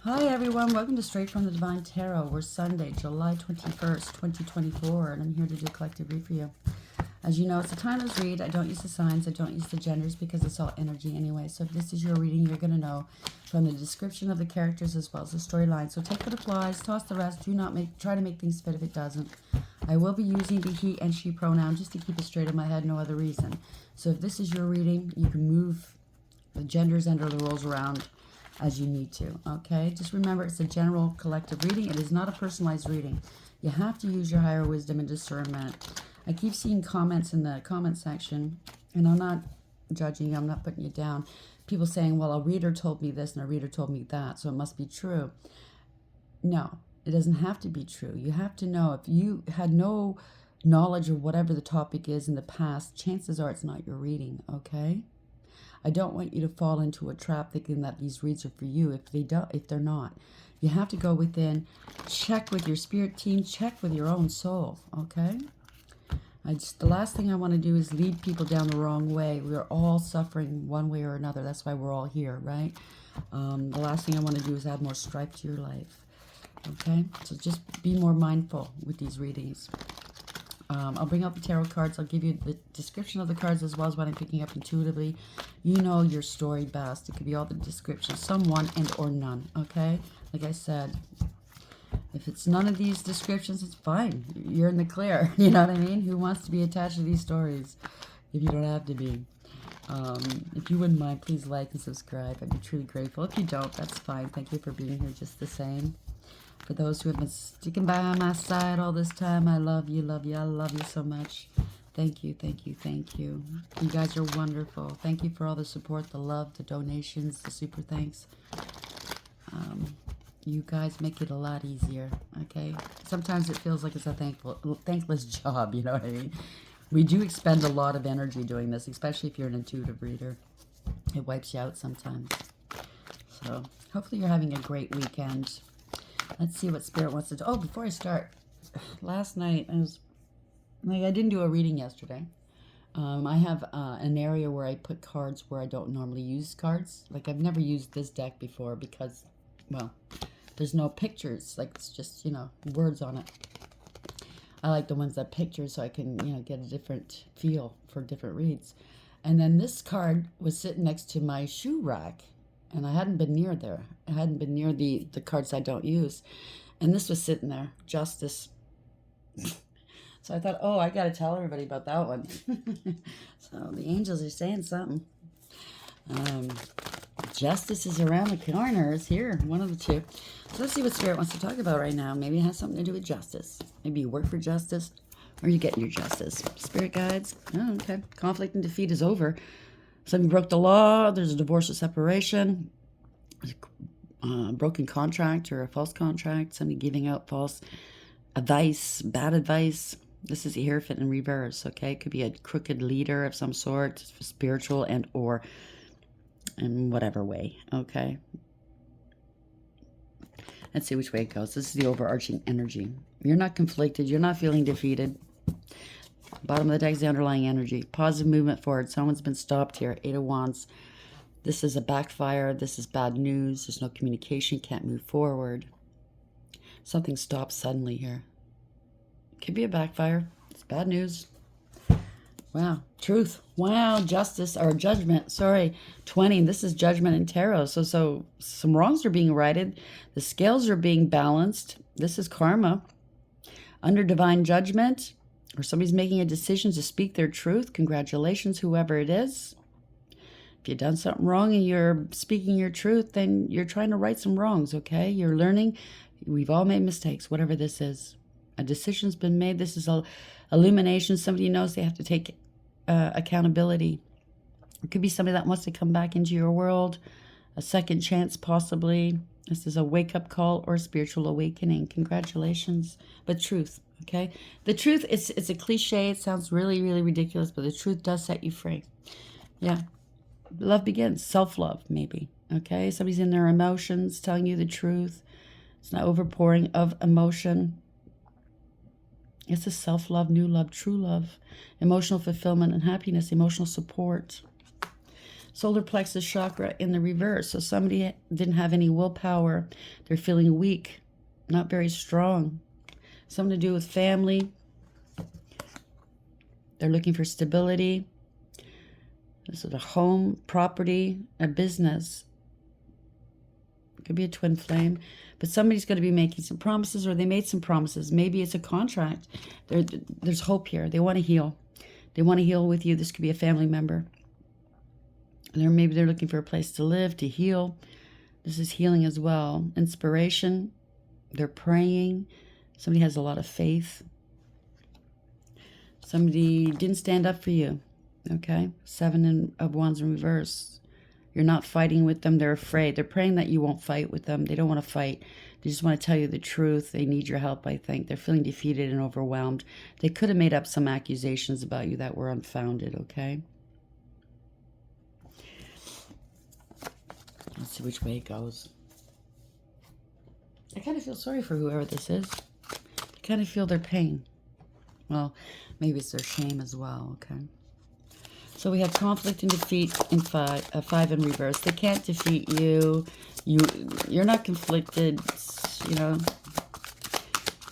Hi everyone, welcome to Straight from the Divine Tarot. We're Sunday, July 21st, 2024, and I'm here to do a collective read for you. As you know, it's a timeless read. I don't use the signs, I don't use the genders because it's all energy anyway. So if this is your reading, you're going to know from the description of the characters as well as the storyline. So take what applies, toss the rest. Do not try to make things fit if it doesn't. I will be using the he and she pronoun just to keep it straight in my head, no other reason. So if this is your reading, you can move the genders and or the roles around as you need to, okay? Just remember, it's a general collective reading. It is not a personalized reading. You have to use your higher wisdom and discernment. I keep seeing comments in the comment section, and I'm not judging you, I'm not putting you down. People saying, well, a reader told me this and a reader told me that, so it must be true. No, it doesn't have to be true. You have to know if you had no knowledge of whatever the topic is in the past, chances are it's not your reading, okay? I don't want you to fall into a trap thinking that these reads are for you if they're not. You have to go within, check with your spirit team, check with your own soul, okay? The last thing I want to do is lead people down the wrong way. We're all suffering one way or another. That's why we're all here, right? The last thing I want to do is add more strife to your life, okay? So just be more mindful with these readings. I'll bring out the tarot cards. I'll give you the description of the cards as well as what I'm picking up intuitively. You know your story best. It could be all the descriptions, some one and or none, okay? Like I said, if it's none of these descriptions, it's fine. You're in the clear, you know what I mean? Who wants to be attached to these stories if you don't have to be? If you wouldn't mind, please like and subscribe. I'd be truly grateful. If you don't, that's fine. Thank you for being here just the same. For those who have been sticking by my side all this time, I love you, I love you so much. Thank you, thank you, thank you. You guys are wonderful. Thank you for all the support, the love, the donations, the super thanks. You guys make it a lot easier, okay? Sometimes it feels like it's a thankless job, you know what I mean? We do expend a lot of energy doing this, especially if you're an intuitive reader. It wipes you out sometimes. So hopefully you're having a great weekend. Let's see what Spirit wants to do. Oh, before I start, last night, I didn't do a reading yesterday. I have an area where I put cards where I don't normally use cards. Like, I've never used this deck before because, well, there's no pictures. Like, it's just, words on it. I like the ones that pictures so I can, get a different feel for different reads. And then this card was sitting next to my shoe rack. And I hadn't been near there. I hadn't been near the cards I don't use. And this was sitting there, Justice. So I thought, oh, I got to tell everybody about that one. So the angels are saying something. Justice is around the corner. It's here, one of the two. So let's see what Spirit wants to talk about right now. Maybe it has something to do with justice. Maybe you work for justice or you're getting your justice. Spirit guides. Oh, okay. Conflict and defeat is over. Somebody broke the law. There's a divorce or separation. A broken contract or a false contract. Somebody giving out false advice, bad advice. This is the Hierophant in reverse, okay? It could be a crooked leader of some sort, spiritual and or in whatever way, okay? Let's see which way it goes. This is the overarching energy. You're not conflicted. You're not feeling defeated. Bottom of the deck is the underlying energy. Positive movement forward. Someone's been stopped here. Eight of Wands. This is a backfire. This is bad news. There's no communication. Can't move forward. Something stops suddenly here. Could be a backfire. It's bad news. Wow. Truth. Wow. Justice or judgment. Sorry. 20. This is judgment in tarot. So some wrongs are being righted. The scales are being balanced. This is karma. Under divine judgment, or somebody's making a decision to speak their truth. Congratulations, whoever it is. If you've done something wrong and you're speaking your truth, then you're trying to right some wrongs, okay? You're learning. We've all made mistakes, whatever this is. A decision's been made. This is a illumination. Somebody knows they have to take accountability. It could be somebody that wants to come back into your world, a second chance possibly. This is a wake-up call or spiritual awakening. Congratulations. But truth, okay? The truth, it's a cliche. It sounds really, really ridiculous, but the truth does set you free. Yeah. Love begins. Self-love, maybe, okay? Somebody's in their emotions, telling you the truth. It's not overpouring of emotion. It's a self-love, new love, true love, emotional fulfillment and happiness, emotional support. Solar plexus chakra in the reverse. So somebody didn't have any willpower. They're feeling weak, not very strong. Something to do with family. They're looking for stability. This is a home, property, a business. It could be a twin flame. But somebody's going to be making some promises, or they made some promises. Maybe it's a contract. There's hope here. They want to heal. They want to heal with you. This could be a family member. Maybe they're looking for a place to live, to heal. This is healing as well. Inspiration. They're praying. Somebody has a lot of faith. Somebody didn't stand up for you. Okay? 7 of Wands in reverse. You're not fighting with them. They're afraid. They're praying that you won't fight with them. They don't want to fight. They just want to tell you the truth. They need your help, I think. They're feeling defeated and overwhelmed. They could have made up some accusations about you that were unfounded, okay? Let's see which way it goes. I kind of feel sorry for whoever this is. I kind of feel their pain. Well, maybe it's their shame as well, okay? So we have conflict and defeat in 5 in reverse. They can't defeat you. You're not conflicted, you know.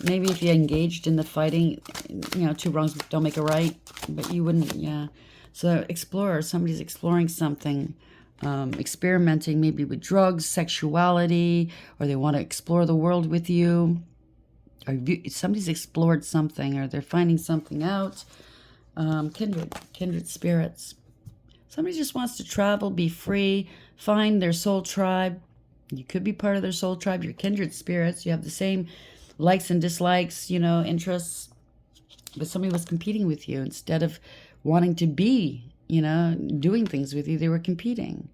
Maybe if you engaged in the fighting, you know, 2 wrongs don't make a right, but you wouldn't, yeah. So explorer, somebody's exploring something, experimenting maybe with drugs, sexuality, or they want to explore the world with you. Or somebody's explored something, or they're finding something out. Kindred spirits. Somebody just wants to travel, be free, find their soul tribe. You could be part of their soul tribe. You're kindred spirits. You have the same likes and dislikes, you know, interests. But somebody was competing with you. Instead of wanting to be, you know, doing things with you, they were competing.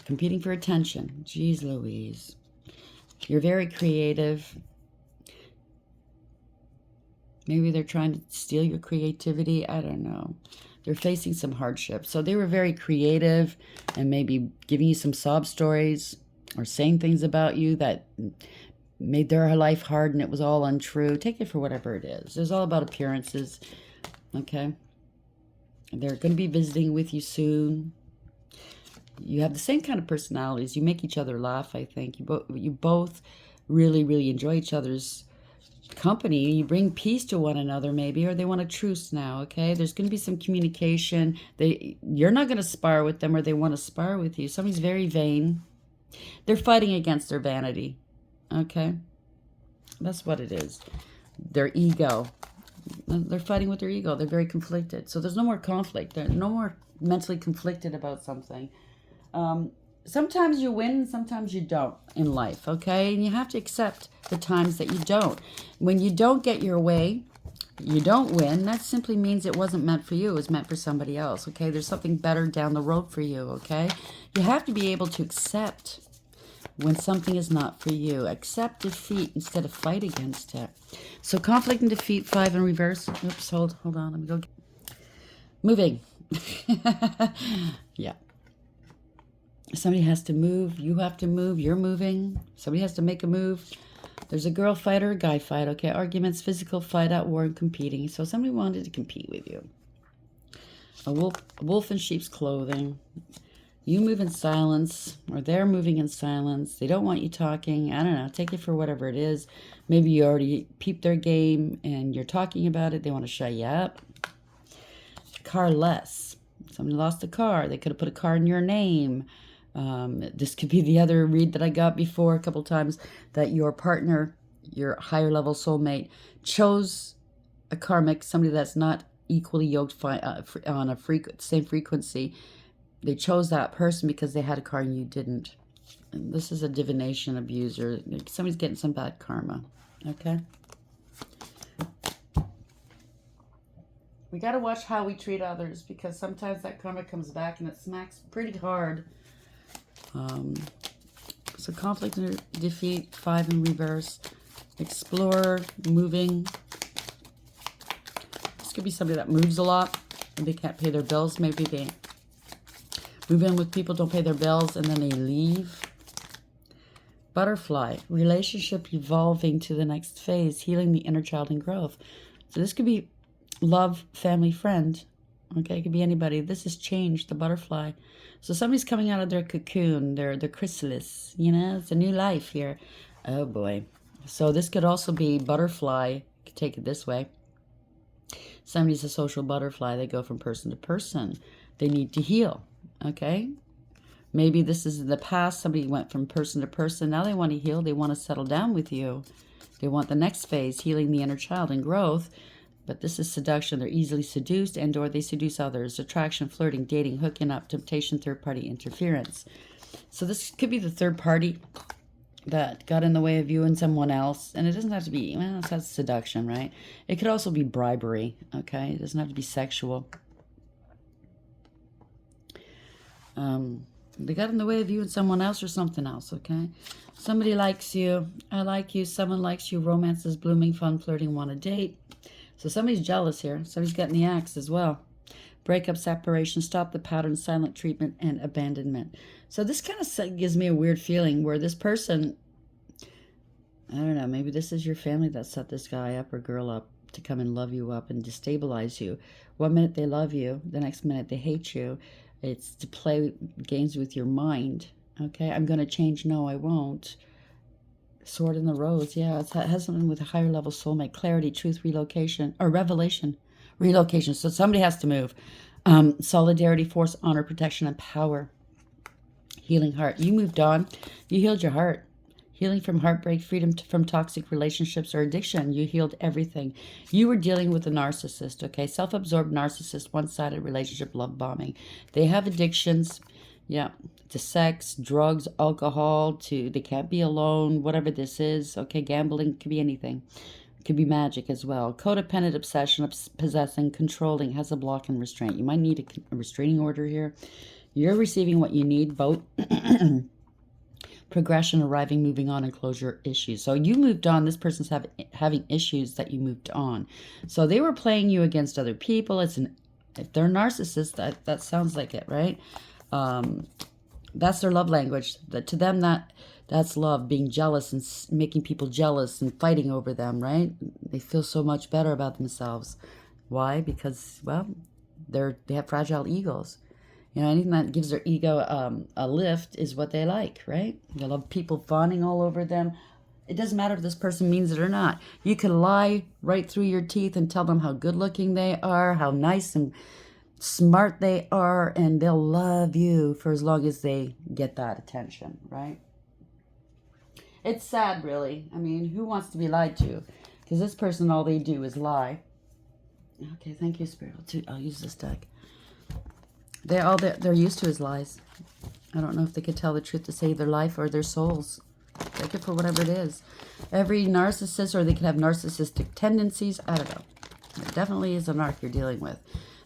Competing for attention. Jeez Louise. You're very creative. Maybe they're trying to steal your creativity. I don't know. They're facing some hardship. So they were very creative and maybe giving you some sob stories or saying things about you that made their life hard and it was all untrue. Take it for whatever it is. It's all about appearances. Okay? They're going to be visiting with you soon. You have the same kind of personalities. You make each other laugh, I think. You both really, really enjoy each other's company. You bring peace to one another, maybe, or they want a truce now, okay? There's going to be some communication. You're not going to spar with them, or they want to spar with you. Somebody's very vain. They're fighting against their vanity, okay? That's what it is. Their ego. They're fighting with their ego. They're very conflicted. So there's no more conflict. They're no more mentally conflicted about something. Sometimes you win, sometimes you don't in life, okay? And you have to accept the times that you don't. When you don't get your way, you don't win, that simply means it wasn't meant for you. It was meant for somebody else, okay? There's something better down the road for you, okay? You have to be able to accept when something is not for you. Accept defeat instead of fight against it. So conflict and defeat, 5 in reverse. Oops, hold on. Let me go. Moving. Yeah. Somebody has to move. You have to move. You're moving. Somebody has to make a move. There's a girl fight or a guy fight, okay? Arguments, physical fight, at war, and competing. So somebody wanted to compete with you. A wolf in sheep's clothing. You move in silence, or they're moving in silence. They don't want you talking. I don't know. Take it for whatever it is. Maybe you already peeped their game and you're talking about it. They want to shut you up. Carless. Somebody lost a car. They could have put a car in your name. This could be the other read that I got before a couple times, that your partner, your higher level soulmate, chose a karmic, somebody that's not equally yoked on a same frequency. They chose that person because they had a car and you didn't. And this is a divination abuser. Somebody's getting some bad karma. Okay? We got to watch how we treat others, because sometimes that karma comes back and it smacks pretty hard. So conflict and defeat, 5 in reverse. Explorer, moving. This could be somebody that moves a lot and they can't pay their bills. Maybe they move in with people, don't pay their bills, and then they leave. Butterfly, relationship evolving to the next phase, healing the inner child and growth. So this could be love, family, friend. Okay, it could be anybody. This is change, the butterfly. So somebody's coming out of their cocoon, their chrysalis. You know, it's a new life here. Oh boy. So this could also be butterfly. You could take it this way. Somebody's a social butterfly. They go from person to person. They need to heal. Okay? Maybe this is in the past. Somebody went from person to person. Now they want to heal. They want to settle down with you. They want the next phase, healing the inner child and growth. But this is seduction. They're easily seduced and or they seduce others. Attraction, flirting, dating, hooking up, temptation, third-party interference. So this could be the third party that got in the way of you and someone else. And it doesn't have to be, well, that's seduction, right? It could also be bribery, okay? It doesn't have to be sexual. They got in the way of you and someone else or something else, okay? Somebody likes you. I like you. Someone likes you. Romance is blooming, fun, flirting, want to date. So somebody's jealous here. Somebody's getting the axe as well. Breakup, separation, stop the pattern, silent treatment, and abandonment. So this kind of gives me a weird feeling where this person, I don't know, maybe this is your family that set this guy up or girl up to come and love you up and destabilize you. 1 minute they love you, the next minute they hate you. It's to play games with your mind. Okay, I'm going to change. No, I won't. Sword in the Rose. Yeah, it has something with a higher level soulmate. Clarity, truth, relocation, or revelation. Relocation. So somebody has to move. Solidarity, force, honor, protection, and power. Healing heart. You moved on. You healed your heart. Healing from heartbreak, freedom from toxic relationships or addiction. You healed everything. You were dealing with a narcissist, okay? Self-absorbed narcissist, one-sided relationship, love bombing. They have addictions, yeah, to sex, drugs, alcohol, they can't be alone, whatever this is, okay? Gambling, could be anything. It could be magic as well. Codependent obsession, possessing, controlling, has a block and restraint. You might need a restraining order here. You're receiving what you need, both. Progression, arriving, moving on, and closure issues. So you moved on. This person's having issues that you moved on. So they were playing you against other people. If they're narcissists, that sounds like it, right? That's their love language. To them, that's love, being jealous and making people jealous and fighting over them, right? They feel so much better about themselves. Why? Because, well, they have fragile egos. You know, anything that gives their ego a lift is what they like, right? They love people fawning all over them. It doesn't matter if this person means it or not. You can lie right through your teeth and tell them how good looking they are, how nice and smart they are, and they'll love you for as long as they get that attention, right? It's sad, really. I mean, who wants to be lied to? Because this person, all they do is lie. Okay, thank you, Spirit. I'll use this deck. They're used to his lies. I don't know if they could tell the truth to save their life or their souls. Take it for whatever it is. Every narcissist, or they could have narcissistic tendencies. I don't know. It definitely is a narc you're dealing with.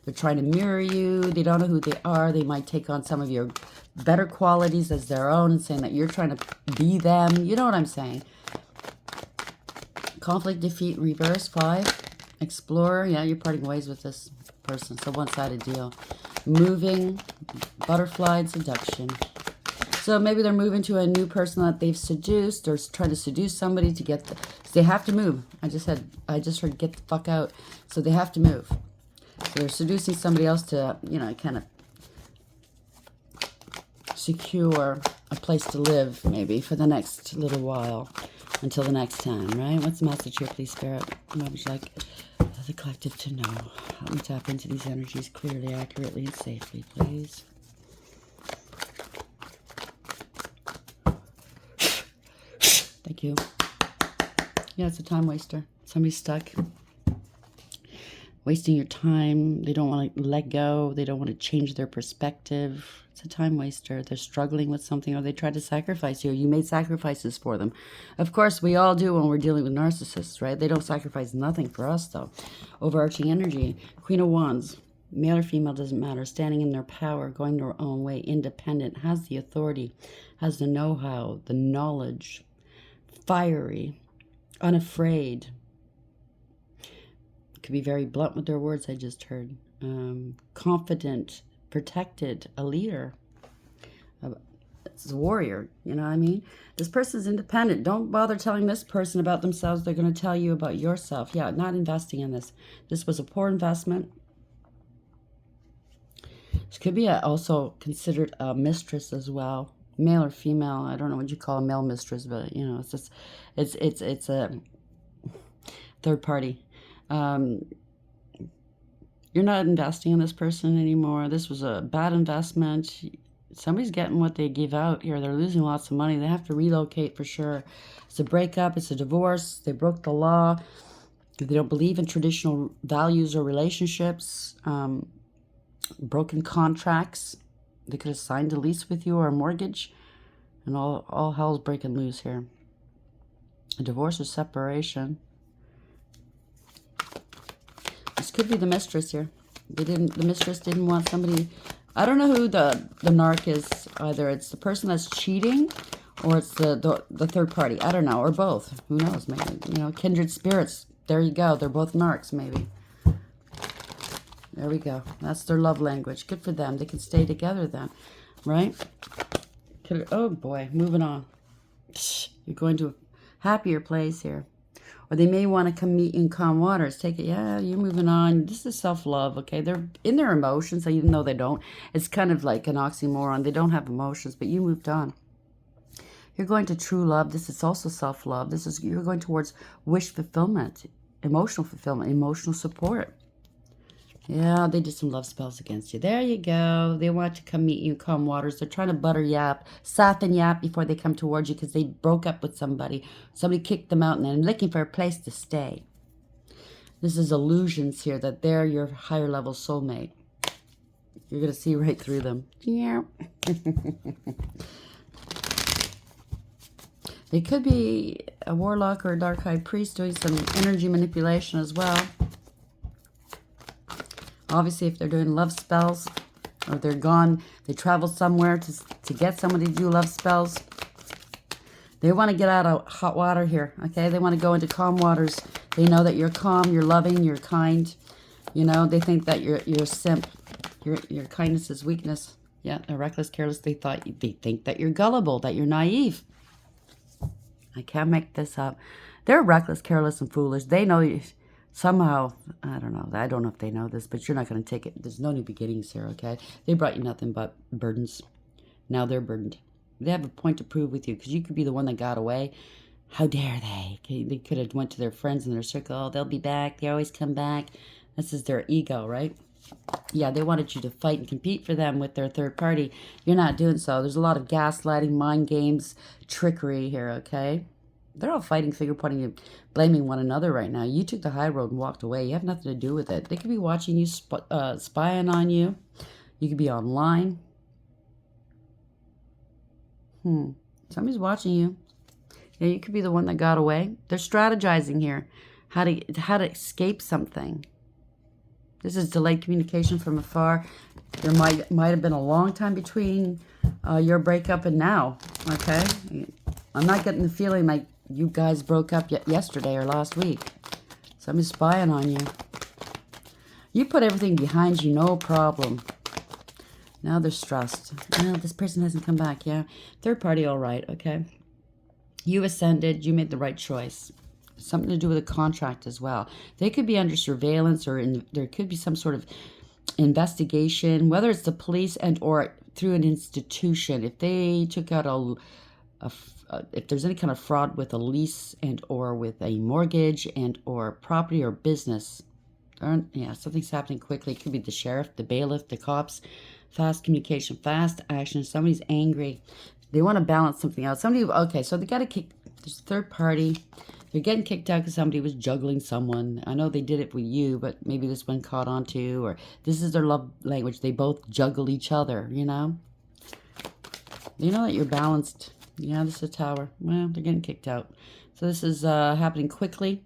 They're trying to mirror you. They don't know who they are. They might take on some of your better qualities as their own and saying that you're trying to be them. You know what I'm saying? Conflict, defeat, reverse, 5. Explorer. Yeah, you're parting ways with this person. It's a one-sided deal. Moving, butterfly, and seduction. So maybe they're moving to a new person that they've seduced or trying to seduce somebody to get so they have to move. I just heard get the fuck out. So they have to move. So they're seducing somebody else to, you know, kind of secure a place to live maybe for the next little while until the next time, right? What's the message here, please, Spirit? What would you like the collective to know? Help me tap into these energies clearly, accurately, and safely, please. Thank you. Yeah, it's a time waster. Somebody's stuck. Wasting your time. They don't want to let go. They don't want to change their perspective. It's a time waster. They're struggling with something, or they try to sacrifice you. You made sacrifices for them. Of course, we all do when we're dealing with narcissists, right? They don't sacrifice nothing for us, though. Overarching energy. Queen of Wands. Male or female, doesn't matter. Standing in their power, going their own way, independent, has the authority, has the know-how, the knowledge, fiery, unafraid. Could be very blunt with their words, I just heard. Confident, protected, a leader. It's a warrior, you know what I mean? This person's independent. Don't bother telling this person about themselves. They're going to tell you about yourself. Yeah, not investing in this. This was a poor investment. This could be also considered a mistress as well, male or female. I don't know what you call a male mistress, but you know, it's just, it's a third party. Um, you're not investing in this person anymore. This was a bad investment. Somebody's getting what they give out here. They're losing lots of money. They have to relocate for sure. It's a breakup. It's a divorce. They broke the law. They don't believe in traditional values or relationships. Broken contracts. They could have signed a lease with you or a mortgage. And all hell's breaking loose here. A divorce or separation. This could be the mistress here. The mistress didn't want somebody. I don't know who the narc is either. It's the person that's cheating, or it's the third party. I don't know, or both. Who knows? Maybe, you know, kindred spirits. There you go. They're both narcs, maybe. There we go. That's their love language. Good for them. They can stay together then, right? Oh boy, moving on. You're going to a happier place here. Or they may want to come meet you in calm waters. Take it, yeah, you're moving on. This is self-love, okay? They're in their emotions, even though they don't. It's kind of like an oxymoron. They don't have emotions, but you moved on. You're going to true love. This is also self-love. You're going towards wish fulfillment, emotional support. Yeah, they did some love spells against you. There you go. They want to come meet you in calm waters. They're trying to butter yap, soften yap before they come towards you because they broke up with somebody. Somebody kicked them out and they're looking for a place to stay. This is illusions here that they're your higher level soulmate. You're going to see right through them. Yeah. They could be a warlock or a dark high priest doing some energy manipulation as well. Obviously, if they're doing love spells or they're gone, they travel somewhere to get somebody to do love spells. They want to get out of hot water here, okay? They want to go into calm waters. They know that you're calm, you're loving, you're kind. You know, they think that you're a simp. Your kindness is weakness. Yeah, they're reckless, careless. They think that you're gullible, that you're naive. I can't make this up. They're reckless, careless, and foolish. They know you. Somehow, I don't know. I don't know if they know this, but you're not going to take it. There's no new beginnings here, okay? They brought you nothing but burdens. Now they're burdened. They have a point to prove with you because you could be the one that got away. How dare they? Okay, they could have went to their friends in their circle. Oh, they'll be back. They always come back. This is their ego, right? Yeah, they wanted you to fight and compete for them with their third party. You're not doing so. There's a lot of gaslighting, mind games, trickery here, okay? They're all fighting, finger pointing, and blaming one another right now. You took the high road and walked away. You have nothing to do with it. They could be watching you, spying on you. You could be online. Somebody's watching you. Yeah, you could be the one that got away. They're strategizing here, how to escape something. This is delayed communication from afar. There might have been a long time between your breakup and now. Okay, I'm not getting the feeling like you guys broke up yesterday or last week. Somebody's spying on you. You put everything behind you, no problem. Now they're stressed. No, this person hasn't come back. Yeah, third party, all right. Okay, you ascended. You made the right choice. Something to do with a contract as well. They could be under surveillance, or there could be some sort of investigation, whether it's the police and or through an institution. If they took out if there's any kind of fraud with a lease and or with a mortgage and or property or business, yeah, something's happening quickly. It could be the sheriff, the bailiff, the cops. Fast communication, fast action. Somebody's angry. They want to balance something out. Okay, so they got to kick. There's a third party. They're getting kicked out because somebody was juggling someone. I know they did it with you, but maybe this one caught on to, or this is their love language. They both juggle each other, you know? You know that you're balanced. Yeah, this is a tower. Well, they're getting kicked out. So this is happening quickly.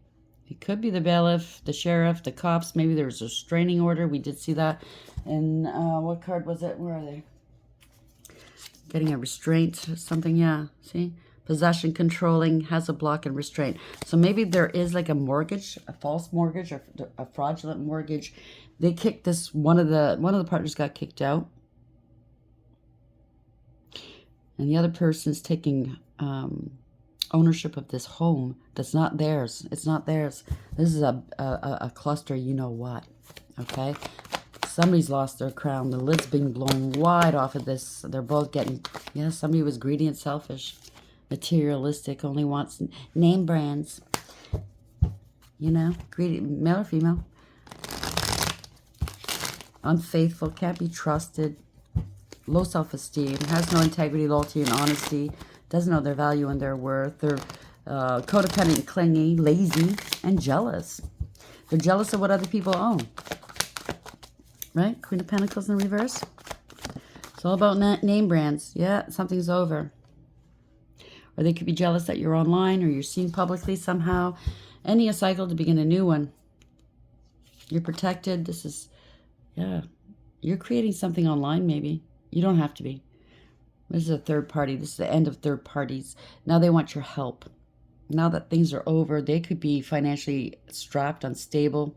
It could be the bailiff, the sheriff, the cops. Maybe there's a restraining order. We did see that. And what card was it? Where are they? Getting a restraint, something, yeah. See? Possession, controlling, has a block, and restraint. So maybe there is like a mortgage, a false mortgage, or a fraudulent mortgage. They kicked this. One of the partners got kicked out, and the other person's taking ownership of this home that's not theirs. It's not theirs. This is a cluster. You know what? Okay. Somebody's lost their crown. The lid's being blown wide off of this. They're both getting, yeah, somebody was greedy and selfish. Materialistic, only wants name brands. You know, greedy, male or female. Unfaithful, can't be trusted. Low self-esteem, has no integrity, loyalty, and honesty. Doesn't know their value and their worth. They're codependent, clingy, lazy, and jealous. They're jealous of what other people own. Right? Queen of Pentacles in reverse. It's all about name brands. Yeah, something's over. Or they could be jealous that you're online or you're seen publicly somehow. Ending a cycle to begin a new one. You're protected. This is, yeah. You're creating something online maybe. You don't have to be. This is a third party. This is the end of third parties. Now they want your help. Now that things are over, they could be financially strapped, unstable.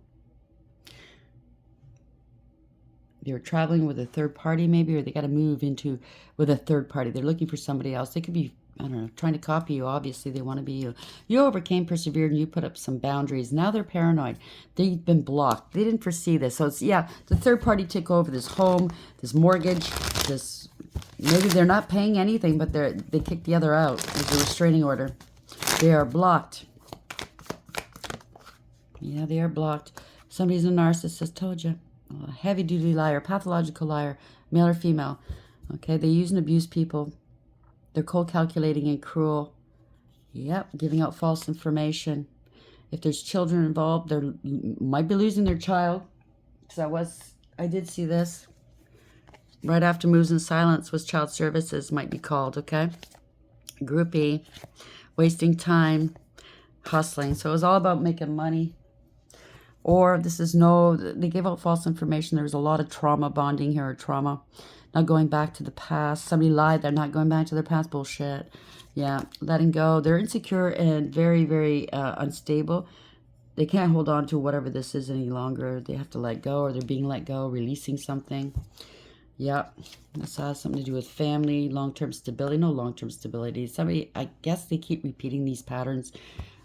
They were traveling with a third party maybe, or they got to move into with a third party. They're looking for somebody else. They could be, I don't know, trying to copy you. Obviously, they want to be you. You overcame, persevered, and you put up some boundaries. Now they're paranoid. They've been blocked. They didn't foresee this. So it's, yeah, the third party took over this home, this mortgage, this, maybe they're not paying anything, but they kicked the other out. There's a restraining order. They are blocked. Yeah, they are blocked. Somebody's a narcissist, told you. A heavy-duty liar, pathological liar, male or female. Okay, they use and abuse people. They're cold calculating and cruel. Yep, giving out false information. If there's children involved, they might be losing their child. Because I did see this. Right after moves in silence was child services might be called, okay? Groupie, wasting time, hustling. So it was all about making money. Or this is they gave out false information. There was a lot of trauma bonding here, or trauma. Not going back to the past. Somebody lied. They're not going back to their past. Bullshit. Yeah, letting go. They're insecure and very, very unstable. They can't hold on to whatever this is any longer. They have to let go, or they're being let go, releasing something. Yep. This has something to do with family, long-term stability. No long-term stability. Somebody, I guess they keep repeating these patterns.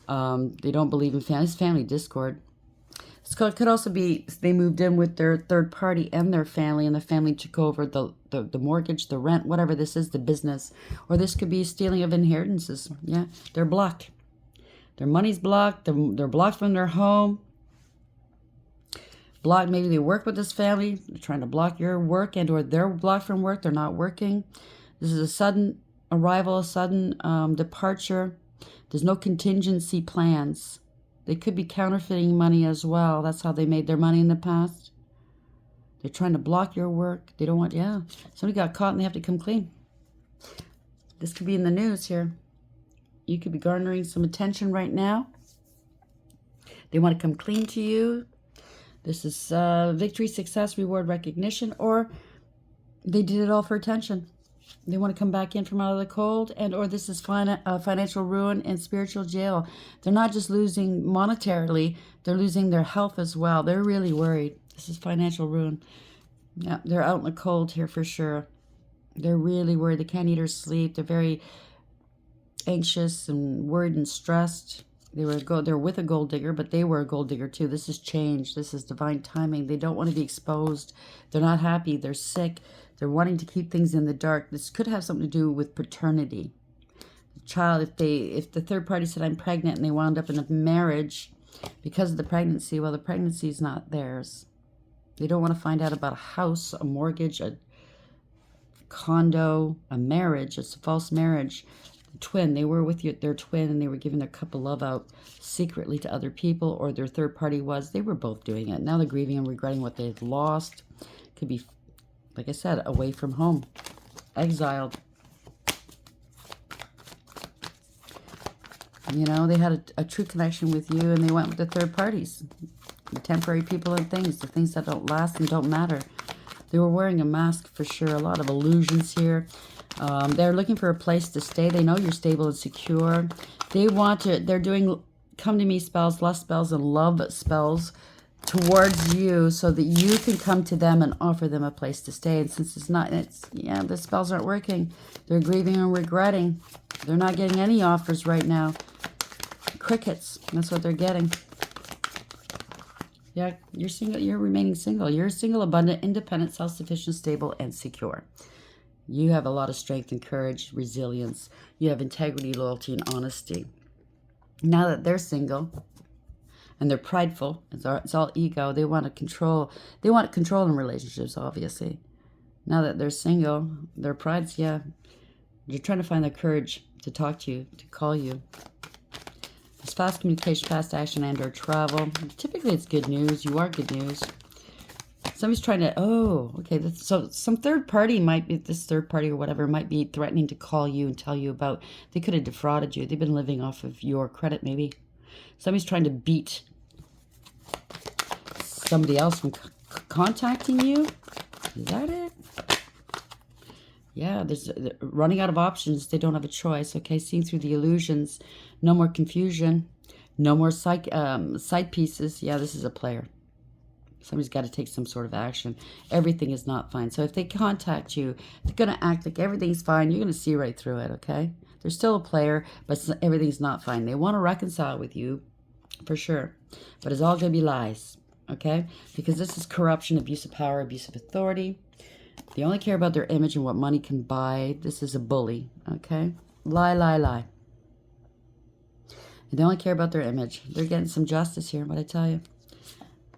They don't believe in family. It's family discord. So it could also be they moved in with their third party and their family, and the family took over the mortgage, the rent, whatever this is, the business. Or this could be stealing of inheritances. Yeah, they're blocked. Their money's blocked. They're blocked from their home. Blocked, maybe they work with this family. They're trying to block your work, and or they're blocked from work. They're not working. This is a sudden arrival, a sudden departure. There's no contingency plans. They could be counterfeiting money as well. That's how they made their money in the past. They're trying to block your work. They don't want, yeah. Somebody got caught and they have to come clean. This could be in the news here. You could be garnering some attention right now. They want to come clean to you. This is victory, success, reward, recognition, or they did it all for attention. They want to come back in from out of the cold, and or this is financial ruin and spiritual jail. They're not just losing monetarily, they're losing their health as well. They're really worried. This is financial ruin. Yeah, they're out in the cold here for sure. They're really worried. They can't eat or sleep. They're very anxious and worried and stressed. They're with a gold digger, but they were a gold digger too. This is change. This is divine timing. They don't want to be exposed. They're not happy. They're sick. They're wanting to keep things in the dark. This could have something to do with paternity. The child, if the third party said, I'm pregnant, and they wound up in a marriage because of the pregnancy, well, the pregnancy is not theirs. They don't want to find out about a house, a mortgage, a condo, a marriage. It's a false marriage. The twin, they were with their twin, and they were giving their cup of love out secretly to other people, or their third party was. They were both doing it. Now they're grieving and regretting what they've lost. Could be, like I said, away from home, exiled. You know, they had a true connection with you, and they went with the third parties, the temporary people and things, the things that don't last and don't matter. They were wearing a mask for sure. A lot of illusions here. They're looking for a place to stay. They know you're stable and secure. They want to. They're doing come to me spells, lust spells, and love spells towards you, so that you can come to them and offer them a place to stay. And since the spells aren't working, they're grieving and regretting. They're not getting any offers right now. Crickets. That's what they're getting. Yeah, you're single. You're remaining single. You're single, abundant, independent, self-sufficient, stable, and secure. You have a lot of strength and courage, resilience. You have integrity, loyalty, and honesty. Now that they're single and they're prideful, it's all ego. They want to control. They want control in relationships, obviously. Now that they're single, their pride's, yeah. You're trying to find the courage to talk to you, to call you. It's fast communication, fast action, and or travel. Typically, it's good news. You are good news. Somebody's trying to, okay. So some third party might be, this third party or whatever, might be threatening to call you and tell you about, they could have defrauded you. They've been living off of your credit, maybe. Somebody's trying to beat somebody else from contacting you. Is that it? Yeah, there's running out of options. They don't have a choice. Okay, seeing through the illusions. No more confusion. No more side pieces. Yeah, this is a player. Somebody's got to take some sort of action. Everything is not fine. So if they contact you, they're going to act like everything's fine. You're going to see right through it, okay? They're still a player, but everything's not fine. They want to reconcile with you, for sure. But it's all going to be lies, okay? Because this is corruption, abuse of power, abuse of authority. They only care about their image and what money can buy. This is a bully, okay? Lie, lie, lie. And they only care about their image. They're getting some justice here, but I tell you.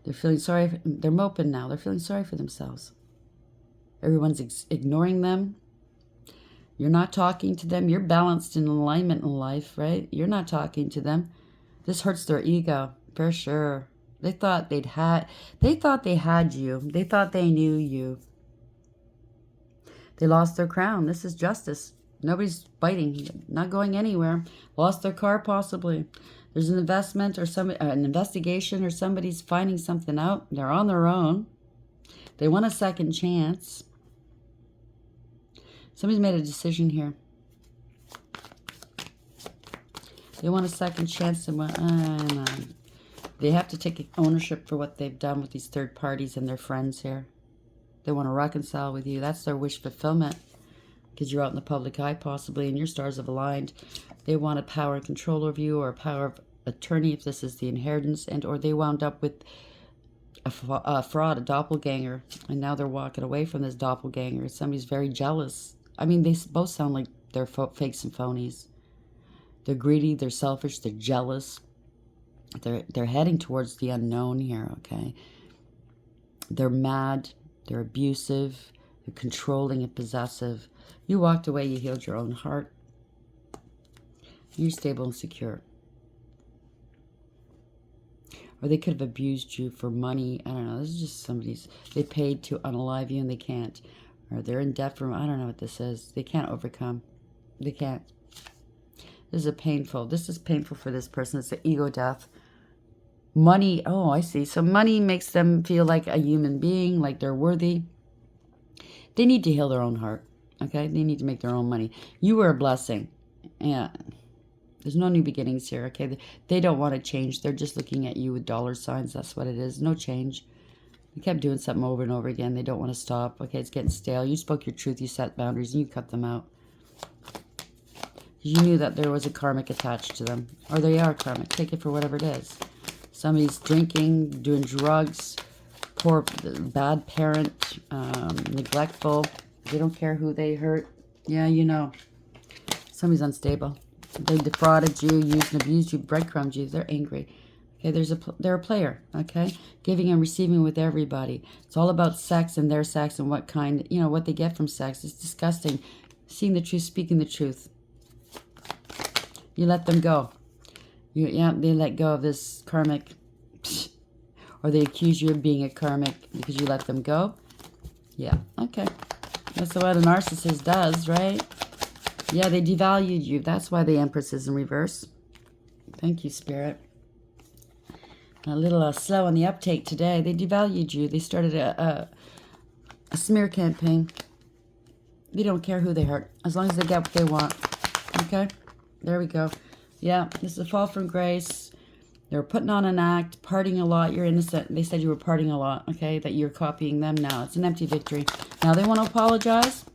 They're feeling sorry. They're moping now. They're feeling sorry for themselves. Everyone's ignoring them. You're not talking to them. You're balanced in alignment in life, right? You're not talking to them. This hurts their ego, for sure. They thought they had you. They thought they knew you. They lost their crown. This is justice. Nobody's biting, not going anywhere. Lost their car, possibly. There's an investment or an investigation, or somebody's finding something out. They're on their own. They want a second chance. Somebody's made a decision here. They want a second chance. They have to take ownership for what they've done with these third parties and their friends here. They want to reconcile with you. That's their wish fulfillment. Because you're out in the public eye, possibly, and your stars have aligned. They want a power and control over you, or a power of attorney, if this is the inheritance, and or they wound up with a fraud, a doppelganger, and now they're walking away from this doppelganger. Somebody's very jealous. I mean, they both sound like they're fakes and phonies. They're greedy, they're selfish, they're jealous. They're heading towards the unknown here, okay? They're mad, they're abusive, they're controlling and possessive. You walked away, you healed your own heart. You're stable and secure. Or they could have abused you for money. I don't know. This is just they paid to unalive you and they can't. Or they're in debt for, I don't know what this is. They can't overcome. They can't. This is painful for this person. It's an ego death. Money, oh, I see. So money makes them feel like a human being, like they're worthy. They need to heal their own heart, okay? They need to make their own money. You were a blessing. Yeah. There's no new beginnings here, okay? They don't want to change. They're just looking at you with dollar signs. That's what it is. No change. You kept doing something over and over again. They don't want to stop. Okay, it's getting stale. You spoke your truth. You set boundaries, and you cut them out. You knew that there was a karmic attached to them. Or they are karmic. Take it for whatever it is. Somebody's drinking, doing drugs, poor, bad parent, neglectful. They don't care who they hurt. Yeah, you know. Somebody's unstable. They defrauded you, used and abused you, breadcrumbed you. They're angry. Okay, they're a player. Okay, giving and receiving with everybody. It's all about sex and their sex and what kind, what they get from sex. It's disgusting. Seeing the truth, speaking the truth. You let them go. They let go of this karmic, or they accuse you of being a karmic because you let them go. Yeah, okay. That's what a narcissist does, right? Yeah, they devalued you. That's why the Empress is in reverse. Thank you, Spirit. A little slow on the uptake today. They devalued you. They started a smear campaign. They don't care who they hurt, as long as they get what they want. Okay? There we go. Yeah, this is a fall from grace. They were putting on an act, partying a lot. You're innocent. They said you were partying a lot, okay? That you're copying them now. It's an empty victory. Now they want to apologize.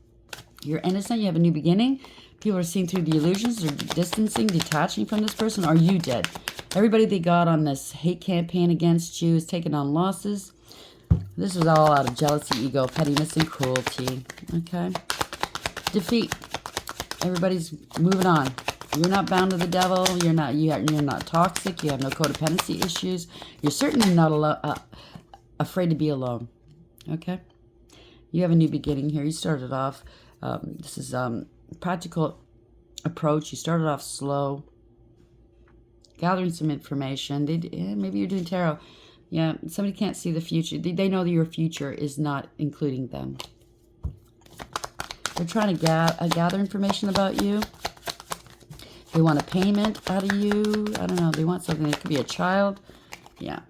You're innocent. You have a new beginning. People are seeing through the illusions. They're distancing, detaching from this person. Or you did. Everybody they got on this hate campaign against you is taking on losses. This was all out of jealousy, ego, pettiness, and cruelty. Okay? Defeat. Everybody's moving on. You're not bound to the devil. You're not toxic. You have no codependency issues. You're certainly not afraid to be alone. Okay? You have a new beginning here. You started off. This is practical approach. You started off slow, gathering some information. Maybe you're doing tarot. Yeah, somebody can't see the future. They know that your future is not including them. They're trying to gather information about you. They want a payment out of you. I don't know. They want something. It could be a child. Yeah.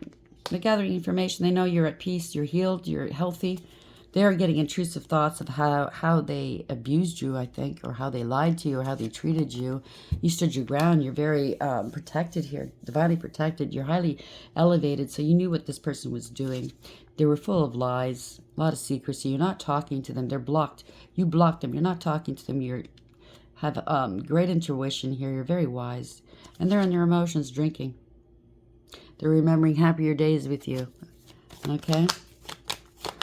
They're gathering information. They know you're at peace. You're healed. You're healthy. They're getting intrusive thoughts of how they abused you, I think, or how they lied to you, or how they treated you. You stood your ground. You're very protected here, divinely protected. You're highly elevated, so you knew what this person was doing. They were full of lies, a lot of secrecy. You're not talking to them. They're blocked. You blocked them. You're not talking to them. You have great intuition here. You're very wise. And they're in their emotions, drinking. They're remembering happier days with you. Okay?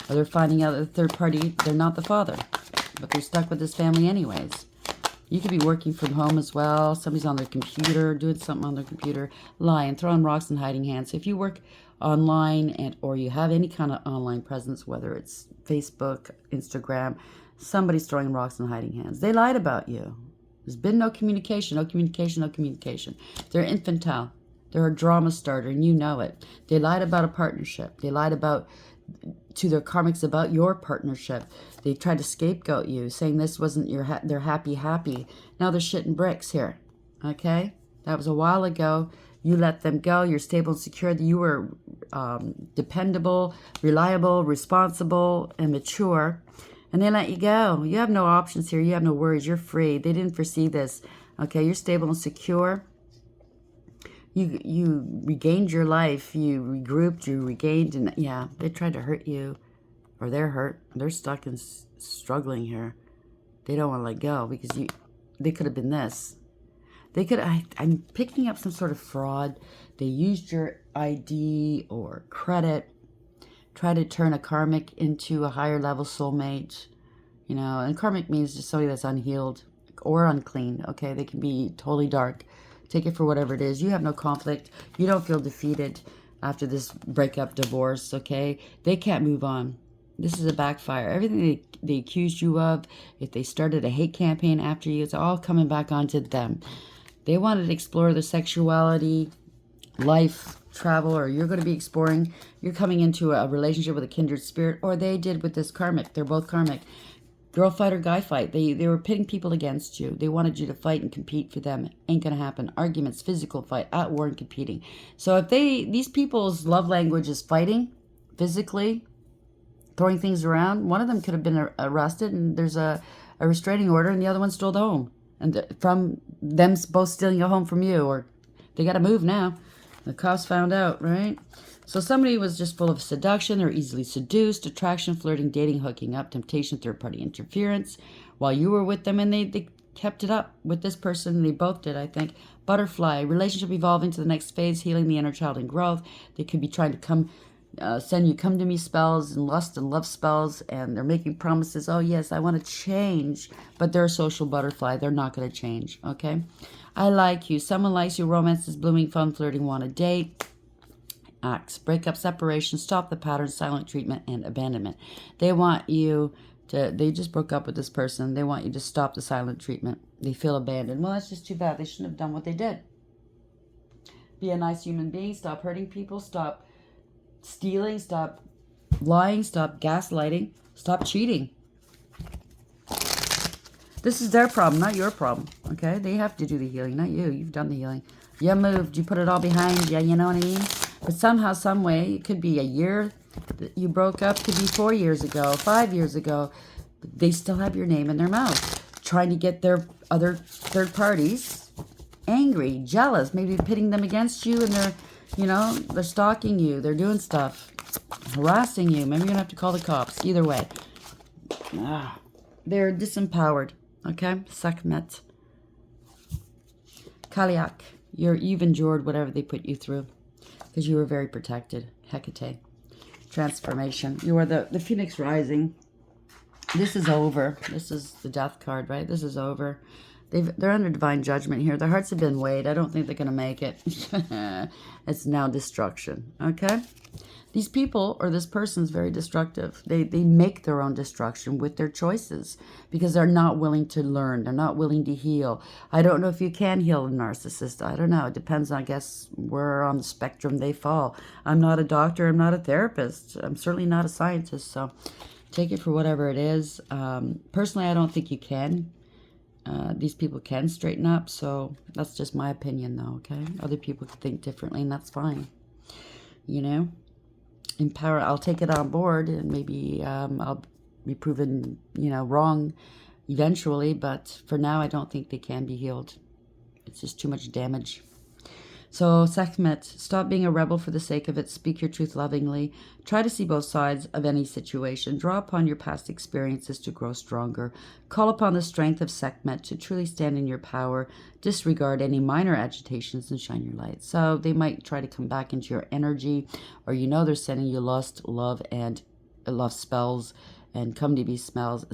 Or they're finding out that the third party, they're not the father, but they're stuck with this family anyways. You could be working from home as well. Somebody's on their computer, doing something on their computer, lying, throwing rocks and hiding hands. So if you work online or you have any kind of online presence, whether it's Facebook, Instagram, somebody's throwing rocks and hiding hands. They lied about you. There's been no communication, no communication, no communication. They're infantile. They're a drama starter, and you know it. They lied about a partnership. They lied to their karmics about your partnership. They tried to scapegoat you, saying this wasn't their happy. Now they're shitting bricks here. Okay? That was a while ago. You let them go. You're stable and secure. You were dependable, reliable, responsible, and mature. And they let you go. You have no options here. You have no worries. You're free. They didn't foresee this. Okay? You're stable and secure. You regained your life, you regrouped, you regained, and yeah, they tried to hurt you, or they're hurt, they're stuck and struggling here. They don't want to let go because they could have been this. I'm picking up some sort of fraud. They used your ID or credit, try to turn a karmic into a higher level soulmate, and karmic means just somebody that's unhealed or unclean, okay? They can be totally dark. Take it for whatever it is. You have no conflict. You don't feel defeated after this breakup, divorce, okay? They can't move on. This is a backfire. Everything they accused you of, if they started a hate campaign after you, it's all coming back onto them. They wanted to explore their sexuality, life, travel, or you're going to be exploring. You're coming into a relationship with a kindred spirit, or they did with this karmic. They're both karmic. Girl fight or guy fight. They were pitting people against you. They wanted you to fight and compete for them. Ain't gonna happen. Arguments, physical fight, at war and competing. So if these people's love language is fighting, physically, throwing things around, one of them could have been arrested and there's a restraining order and the other one stole the home. And from them both stealing a home from you, or they gotta move now. The cops found out, right? So somebody was just full of seduction. They're easily seduced, attraction, flirting, dating, hooking up, temptation, third-party interference while you were with them. And they kept it up with this person. They both did, I think. Butterfly, relationship evolving to the next phase, healing the inner child and growth. They could be trying to send you come to me spells and lust and love spells. And they're making promises. Oh, yes, I want to change. But they're a social butterfly. They're not going to change, okay? I like you. Someone likes you. Romance is blooming, fun, flirting, want to date. Acts, breakup, separation, stop the pattern, silent treatment, and abandonment. They want you to, they just broke up with this person. They want you to stop the silent treatment. They feel abandoned. Well, that's just too bad. They shouldn't have done what they did. Be a nice human being. Stop hurting people. Stop stealing. Stop lying. Stop gaslighting. Stop cheating. This is their problem, not your problem, okay? They have to do the healing, not you. You've done the healing. You moved. You put it all behind you, you know what I mean? But somehow, some way, it could be a year that you broke up, could be 4 years ago, 5 years ago. They still have your name in their mouth, trying to get their other third parties angry, jealous, maybe pitting them against you, and they're stalking you, they're doing stuff, harassing you. Maybe you're gonna have to call the cops. Either way, they're disempowered. Okay, Sekhmet, Kaliak. You've endured whatever they put you through because you were very protected. Hecate. Transformation. You are the Phoenix Rising. This is over. This is the Death card, right? This is over. They're under divine judgment here. Their hearts have been weighed. I don't think they're going to make it. It's now destruction. Okay? These people, or this person, is very destructive. They make their own destruction with their choices because they're not willing to learn. They're not willing to heal. I don't know if you can heal a narcissist. I don't know. It depends, I guess, where on the spectrum they fall. I'm not a doctor. I'm not a therapist. I'm certainly not a scientist. So take it for whatever it is. Personally, I don't think you can. These people can straighten up. So that's just my opinion, though, okay? Other people can think differently, and that's fine. You know? In power, I'll take it on board, and maybe I'll be proven, wrong eventually. But for now, I don't think they can be healed. It's just too much damage. So, Sekhmet, stop being a rebel for the sake of it. Speak your truth lovingly. Try to see both sides of any situation. Draw upon your past experiences to grow stronger. Call upon the strength of Sekhmet to truly stand in your power. Disregard any minor agitations and shine your light. So, they might try to come back into your energy, or they're sending you lust, love, and love spells, and come to be spells.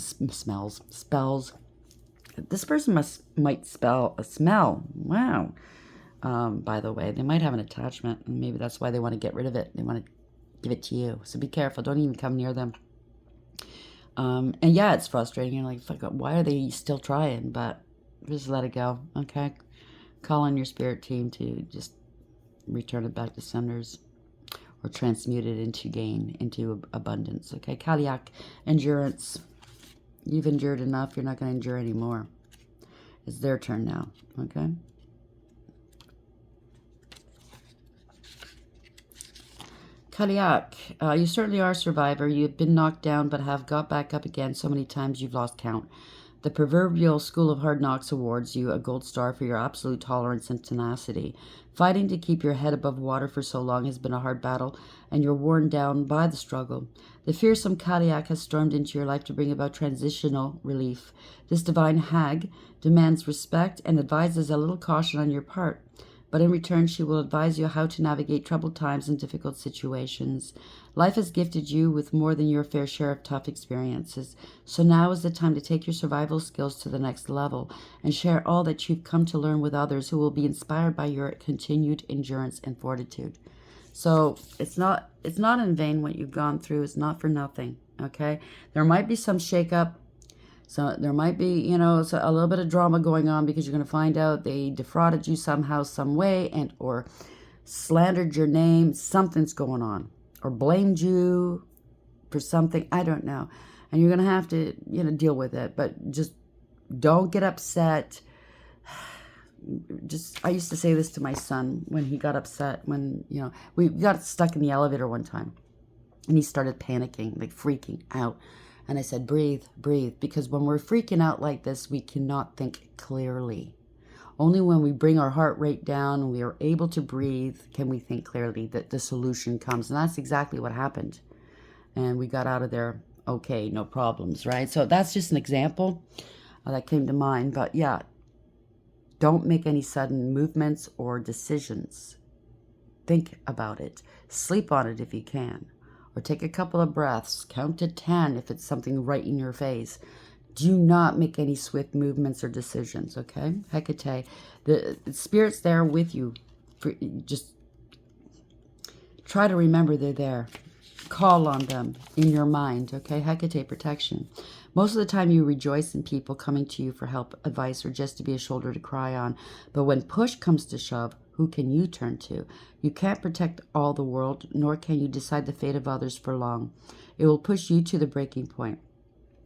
This person might smell. Wow. By the way, they might have an attachment, and maybe that's why they want to get rid of it. They want to give it to you. So be careful. Don't even come near them. And yeah, it's frustrating. You're like, fuck, why are they still trying? But just let it go, okay? Call on your spirit team to just return it back to senders or transmute it into gain, into abundance, okay? Kaliak, endurance. You've endured enough. You're not going to endure anymore. It's their turn now, okay? Kaliak, you certainly are a survivor. You've been knocked down but have got back up again so many times you've lost count. The proverbial School of Hard Knocks awards you a gold star for your absolute tolerance and tenacity. Fighting to keep your head above water for so long has been a hard battle, and you're worn down by the struggle. The fearsome Kaliak has stormed into your life to bring about transitional relief. This divine hag demands respect and advises a little caution on your part. But in return, she will advise you how to navigate troubled times and difficult situations. Life has gifted you with more than your fair share of tough experiences. So now is the time to take your survival skills to the next level and share all that you've come to learn with others who will be inspired by your continued endurance and fortitude. So it's not in vain what you've gone through. It's not for nothing, okay? There might be some shakeup. So there might be, a little bit of drama going on because you're going to find out they defrauded you somehow, some way, and or slandered your name. Something's going on, or blamed you for something. I don't know, and you're going to have to, deal with it. But just don't get upset. I used to say this to my son when he got upset. When we got stuck in the elevator one time, and he started panicking, like freaking out. And I said, breathe, breathe. Because when we're freaking out like this, we cannot think clearly. Only when we bring our heart rate down and we are able to breathe can we think clearly that the solution comes. And that's exactly what happened. And we got out of there okay, no problems, right? So that's just an example that came to mind. But yeah, don't make any sudden movements or decisions. Think about it. Sleep on it if you can. Or take a couple of breaths. Count to 10 if it's something right in your face. Do not make any swift movements or decisions, okay? Hecate, the spirit's there with you. Just try to remember they're there. Call on them in your mind, okay? Hecate, protection. Most of the time you rejoice in people coming to you for help, advice, or just to be a shoulder to cry on. But when push comes to shove, who can you turn to? You can't protect all the world, nor can you decide the fate of others for long. It will push you to the breaking point.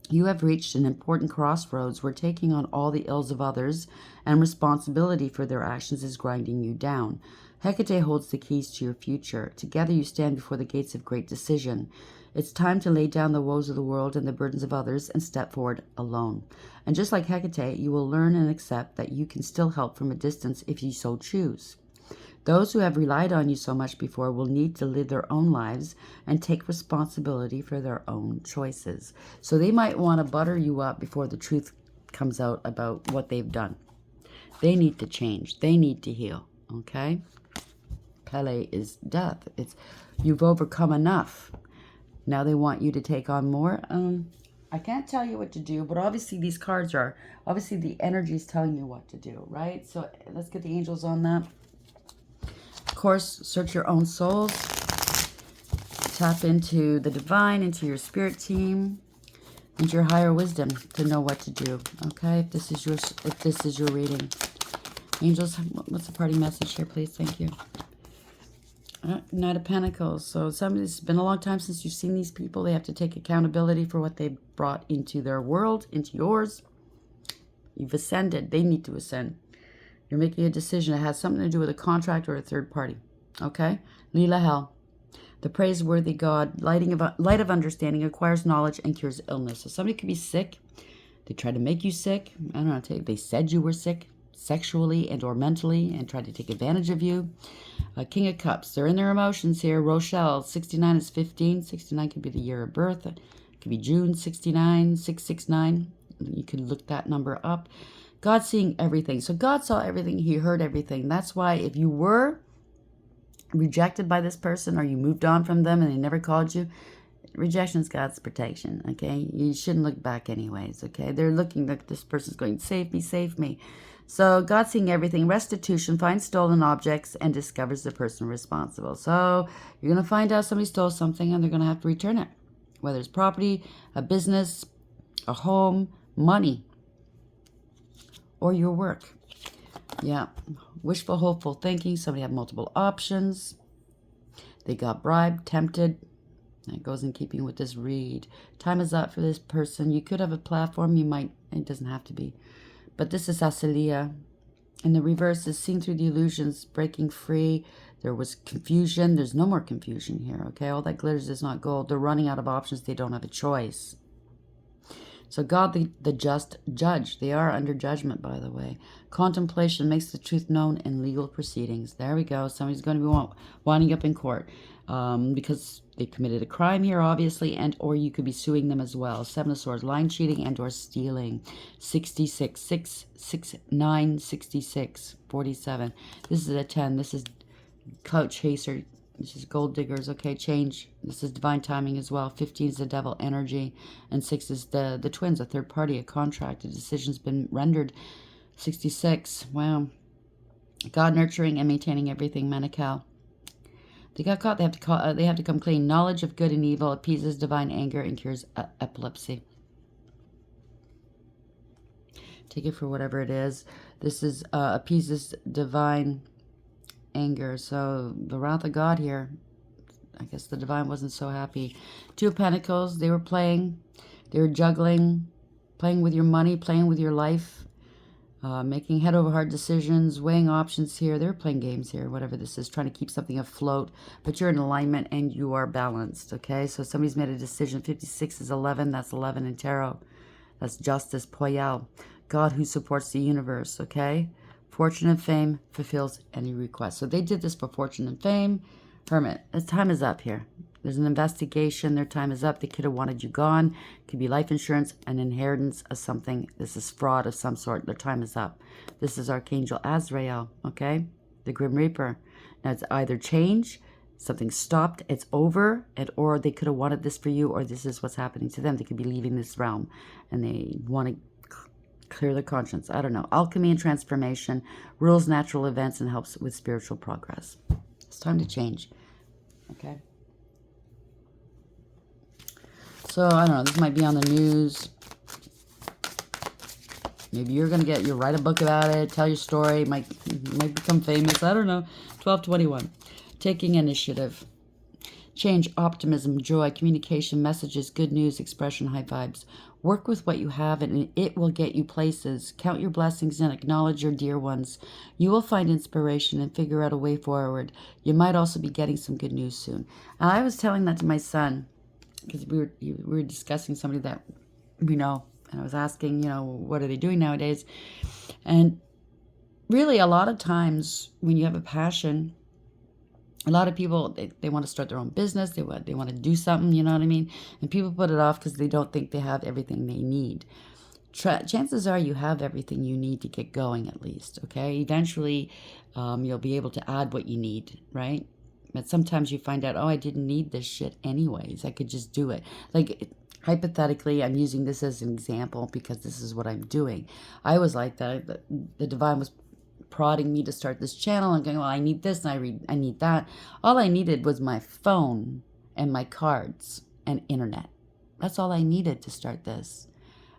You have reached an important crossroads where taking on all the ills of others and responsibility for their actions is grinding you down. Hecate holds the keys to your future. Together you stand before the gates of great decision. It's time to lay down the woes of the world and the burdens of others and step forward alone. And just like Hecate, you will learn and accept that you can still help from a distance if you so choose. Those who have relied on you so much before will need to live their own lives and take responsibility for their own choices. So they might want to butter you up before the truth comes out about what they've done. They need to change. They need to heal. okay? Pele is death. It's you've overcome enough. Now they want you to take on more. I can't tell you what to do, but obviously these cards are, obviously the energy is telling you what to do, right? So let's get the angels on that. Of course, search your own souls. Tap into the divine, into your spirit team, into your higher wisdom to know what to do, okay? If this is your reading. Angels, what's the party message here, please? Thank you. Knight of Pentacles. So it's been a long time since you've seen these people. They have to take accountability for what they brought into their world, into yours. You've ascended. They need to ascend. You're making a decision. It has something to do with a contract or a third party. Okay? Lila Hell. The praiseworthy God, light of understanding, acquires knowledge and cures illness. So somebody could be sick. They try to make you sick. I don't know. They said you were sick sexually and or mentally and tried to take advantage of you. King of Cups. They're in their emotions here. Rochelle. 69 is 15. 69 could be the year of birth. It could be June 69, 669. You can look that number up. God's seeing everything. So God saw everything. He heard everything. That's why if you were rejected by this person or you moved on from them and they never called you, rejection is God's protection, okay? You shouldn't look back anyways, okay? They're looking like this person's going, save me, save me. So God's seeing everything. Restitution, finds stolen objects and discovers the person responsible. So you're going to find out somebody stole something and they're going to have to return it. Whether it's property, a business, a home, money, or your work. Yeah. Wishful, hopeful thinking. Somebody had multiple options. They got bribed, tempted. That goes in keeping with this read. Time is up for this person. You could have a platform. You might. It doesn't have to be. But this is Asilia. And the reverse is seeing through the illusions, breaking free. There was confusion. There's no more confusion here, okay? All that glitters is not gold. They're running out of options. They don't have a choice. So God, the just judge. They are under judgment, by the way. Contemplation makes the truth known in legal proceedings. There we go. Somebody's going to be winding up in court because they committed a crime here, obviously, and or you could be suing them as well. 7 of Swords, lying, cheating, and or stealing. 66, 6, 6, 9, 66, 47. This is a 10. This is clout chaser. This is gold diggers, okay, change. This is divine timing as well. 15 is the devil energy. And 6 is the twins, a third party, a contract. A decision's been rendered. 66, wow. God nurturing and maintaining everything, Manukau. They got caught, they have to come clean. Knowledge of good and evil appeases divine anger and cures epilepsy. Take it for whatever it is. This is appeases divine anger. So the wrath of God here. I guess the divine wasn't so happy. 2 of Pentacles. They were playing. They were juggling. Playing with your money. Playing with your life. Making head over heart decisions. Weighing options here. They were playing games here. Whatever this is. Trying to keep something afloat. But you're in alignment and you are balanced. Okay. So somebody's made a decision. 56 is 11. That's 11 in tarot. That's Justice Poyal. God who supports the universe. Okay. Fortune and fame fulfills any request. So they did this for fortune and fame. Hermit, their time is up here. There's an investigation. Their time is up. They could have wanted you gone. It could be life insurance, an inheritance of something. This is fraud of some sort. Their time is up. This is Archangel Azrael, okay? The Grim Reaper. Now it's either change, something stopped, it's over, or they could have wanted this for you, or this is what's happening to them. They could be leaving this realm and they want to clear the conscience. I don't know. Alchemy and transformation, rules natural events, and helps with spiritual progress. It's time to change. Okay. So, I don't know. This might be on the news. Maybe you're going to write a book about it, tell your story, might become famous. I don't know. 1221. Taking initiative. Change, optimism, joy, communication, messages, good news, expression, high vibes. Work with what you have and it will get you places. Count your blessings and acknowledge your dear ones. You will find inspiration and figure out a way forward. You might also be getting some good news soon. And I was telling that to my son because we were discussing somebody that we know. And I was asking, what are they doing nowadays? And really a lot of times when you have a passion, a lot of people, they want to start their own business. They want to do something, you know what I mean? And people put it off because they don't think they have everything they need. chances are you have everything you need to get going at least, okay? Eventually, you'll be able to add what you need, right? But sometimes you find out, oh, I didn't need this shit anyways. I could just do it. Like, hypothetically, I'm using this as an example because this is what I'm doing. I was like that. The divine was prodding me to start this channel and going, well, I need this and I need that. All I needed was my phone and my cards and internet. That's all I needed to start this.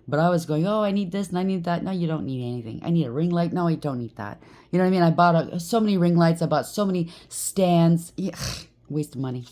But I was going, oh, I need this and I need that. No, you don't need anything. I need a ring light. No, I don't need that. You know what I mean? I bought so many ring lights. I bought so many stands. Yeah, waste of money.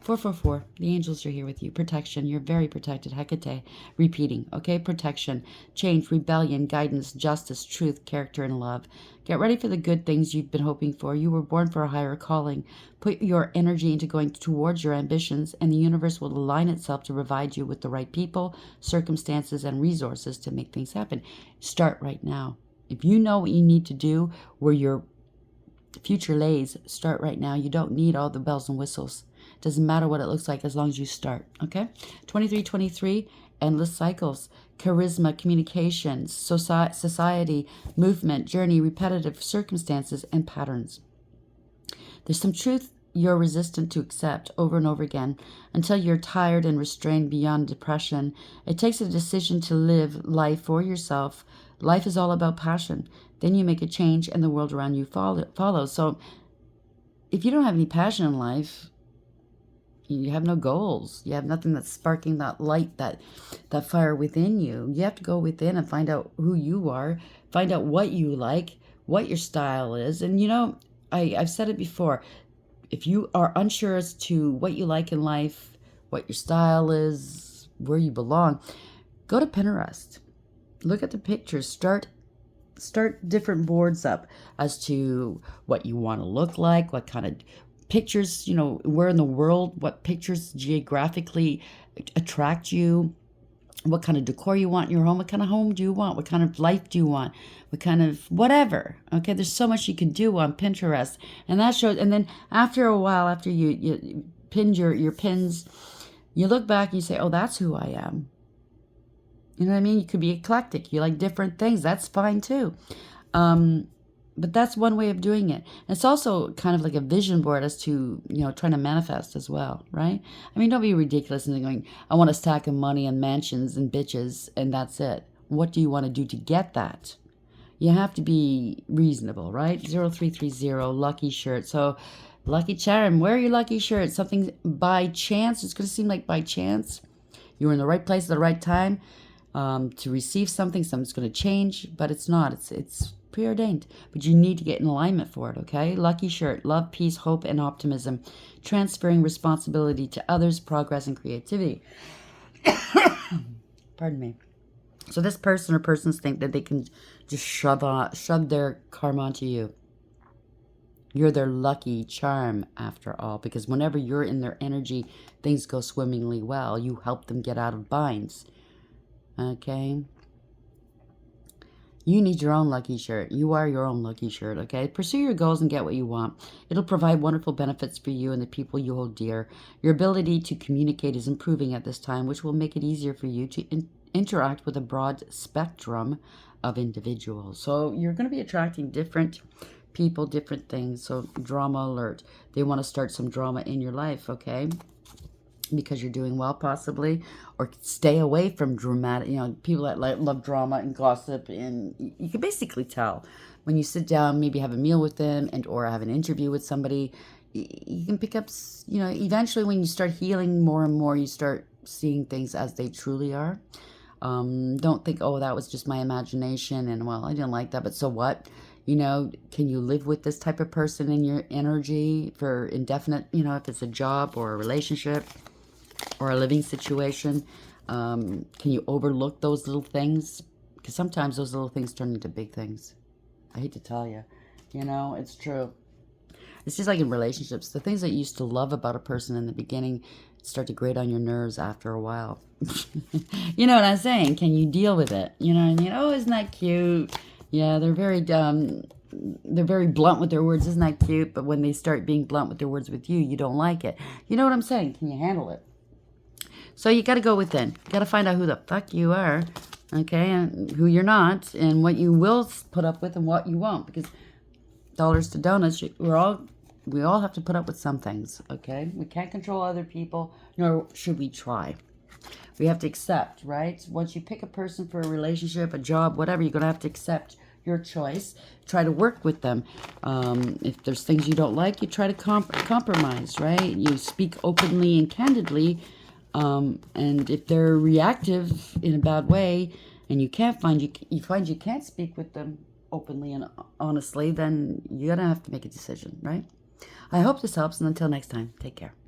444. The angels are here with you. Protection. You're very protected. Hecate. Repeating. Okay? Protection. Change. Rebellion. Guidance. Justice. Truth. Character and love. Get ready for the good things you've been hoping for. You were born for a higher calling. Put your energy into going towards your ambitions, and the universe will align itself to provide you with the right people, circumstances, and resources to make things happen. Start right now. If you know what you need to do, where your future lays, start right now. You don't need all the bells and whistles. Doesn't matter what it looks like as long as you start. Okay? 2323, endless cycles. Charisma, communications, society, movement, journey, repetitive circumstances, and patterns. There's some truth you're resistant to accept over and over again until you're tired and restrained beyond depression. It takes a decision to live life for yourself. Life is all about passion. Then you make a change and the world around you follows. So if you don't have any passion in life, you have no goals. You have nothing that's sparking that light, that fire within you. You have to go within and find out who you are, find out what you like, what your style is. And you know, I've said it before. If you are unsure as to what you like in life, what your style is, where you belong, go to Pinterest. Look at the pictures. Start different boards up as to what you want to look like, what kind of pictures, you know, where in the world, what pictures geographically attract you, what kind of decor you want in your home, what kind of home do you want, what kind of life do you want, what kind of whatever. Okay, there's so much you can do on Pinterest, and that shows. And then after a while, after you pinned your pins, you look back and you say, oh, that's who I am. You know what I mean? You could be eclectic. You like different things. That's fine too. But that's one way of doing it. And it's also kind of like a vision board as to, you know, trying to manifest as well, right? I mean, don't be ridiculous and going, I want a stack of money and mansions and bitches, and that's it. What do you want to do to get that? You have to be reasonable, right? 0330, lucky shirt. So, lucky charm, wear your lucky shirt. Something by chance, it's going to seem like by chance. You were in the right place at the right time to receive something. Something's going to change, but it's not. It's preordained, but you need to get in alignment for it. Okay, lucky shirt. Love, peace, hope, and optimism. Transferring responsibility to others, progress, and creativity. Pardon me. So this person or persons think that they can just shove their karma onto you. You're their lucky charm after all, because whenever you're in their energy, things go swimmingly well. You help them get out of binds. Okay. You need your own lucky shirt. You are your own lucky shirt, okay? Pursue your goals and get what you want. It'll provide wonderful benefits for you and the people you hold dear. Your ability to communicate is improving at this time, which will make it easier for you to interact with a broad spectrum of individuals. So you're going to be attracting different people, different things. So drama alert. They want to start some drama in your life, okay? Because you're doing well, possibly, or stay away from dramatic, you know, people that love drama and gossip. And you can basically tell when you sit down, maybe have a meal with them and or have an interview with somebody. You can pick up, you know, eventually when you start healing more and more, you start seeing things as they truly are. Don't think, oh, that was just my imagination and, well, I didn't like that, but so what? You know, can you live with this type of person in your energy for indefinite, you know, if it's a job or a relationship or a living situation? Can you overlook those little things? Because sometimes those little things turn into big things. I hate to tell you. You know, it's true. It's just like in relationships. The things that you used to love about a person in the beginning start to grate on your nerves after a while. You know what I'm saying? Can you deal with it? You know what I mean? Oh, isn't that cute? Yeah, they're very blunt with their words. Isn't that cute? But when they start being blunt with their words with you, you don't like it. You know what I'm saying? Can you handle it? So you got to go within. You got to find out who the fuck you are. okay, and who you're not, and what you will put up with and what you won't, because dollars to donuts, we all have to put up with some things, okay? We can't control other people, nor should we try. We have to accept, right? Once you pick a person for a relationship, a job, whatever, you're going to have to accept your choice. Try to work with them. If there's things you don't like, you try to compromise, right? You speak openly and candidly. And if they're reactive in a bad way, and you find you can't speak with them openly and honestly, then you're gonna have to make a decision, right? I hope this helps, and until next time, take care.